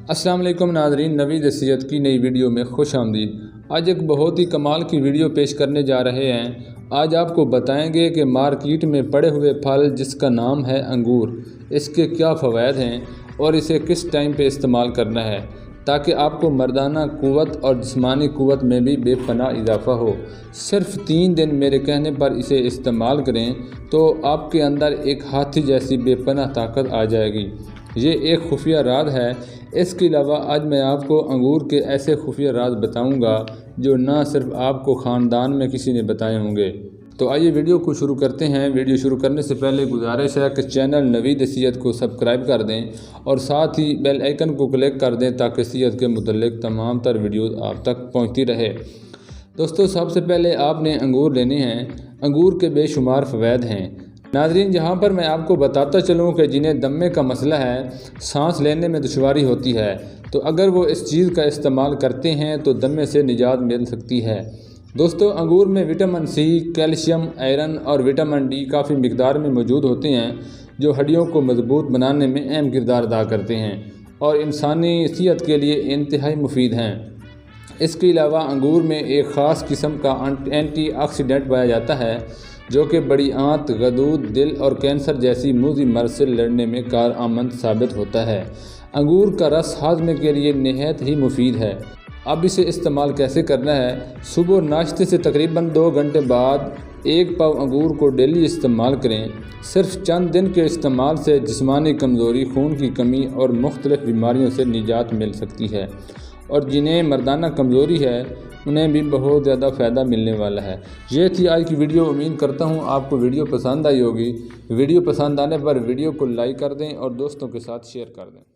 السلام علیکم ناظرین، نوید صحت کی نئی ویڈیو میں خوش آمدید۔ آج ایک بہت ہی کمال کی ویڈیو پیش کرنے جا رہے ہیں۔ آج آپ کو بتائیں گے کہ مارکیٹ میں پڑے ہوئے پھل جس کا نام ہے انگور، اس کے کیا فوائد ہیں اور اسے کس ٹائم پہ استعمال کرنا ہے تاکہ آپ کو مردانہ قوت اور جسمانی قوت میں بھی بے پناہ اضافہ ہو۔ صرف 3 دن میرے کہنے پر اسے استعمال کریں تو آپ کے اندر ایک ہاتھی جیسی بے پناہ طاقت آ جائے گی۔ یہ ایک خفیہ راز ہے۔ اس کے علاوہ آج میں آپ کو انگور کے ایسے خفیہ راز بتاؤں گا جو نہ صرف آپ کو خاندان میں کسی نے بتائے ہوں گے۔ تو آئیے ویڈیو کو شروع کرتے ہیں۔ ویڈیو شروع کرنے سے پہلے گزارش ہے کہ چینل نوید صحت کو سبسکرائب کر دیں اور ساتھ ہی بیل آئیکن کو کلک کر دیں تاکہ صحت کے متعلق تمام تر ویڈیوز آپ تک پہنچتی رہے۔ دوستو، سب سے پہلے آپ نے انگور لینے ہیں۔ انگور کے بے شمار فوائد ہیں۔ ناظرین، جہاں پر میں آپ کو بتاتا چلوں کہ جنہیں دمے کا مسئلہ ہے، سانس لینے میں دشواری ہوتی ہے، تو اگر وہ اس چیز کا استعمال کرتے ہیں تو دمے سے نجات مل سکتی ہے۔ دوستو، انگور میں وٹامن سی، کیلشیم، آئرن اور وٹامن ڈی کافی مقدار میں موجود ہوتے ہیں جو ہڈیوں کو مضبوط بنانے میں اہم کردار ادا کرتے ہیں اور انسانی صحت کے لیے انتہائی مفید ہیں۔ اس کے علاوہ انگور میں ایک خاص قسم کا اینٹی آکسیڈنٹ پایا جاتا ہے جو کہ بڑی آنت، غدود، دل اور کینسر جیسی موذی مرض سے لڑنے میں کارآمد ثابت ہوتا ہے۔ انگور کا رس ہاضمے کے لیے نہایت ہی مفید ہے۔ اب اسے استعمال کیسے کرنا ہے؟ صبح ناشتے سے تقریباً 2 گھنٹے بعد 1 پاؤ انگور کو ڈیلی استعمال کریں۔ صرف چند دن کے استعمال سے جسمانی کمزوری، خون کی کمی اور مختلف بیماریوں سے نجات مل سکتی ہے، اور جنہیں مردانہ کمزوری ہے انہیں بھی بہت زیادہ فائدہ ملنے والا ہے۔ یہ تھی آج کی ویڈیو۔ امید کرتا ہوں آپ کو ویڈیو پسند آئی ہوگی۔ ویڈیو پسند آنے پر ویڈیو کو لائک کر دیں اور دوستوں کے ساتھ شیئر کر دیں۔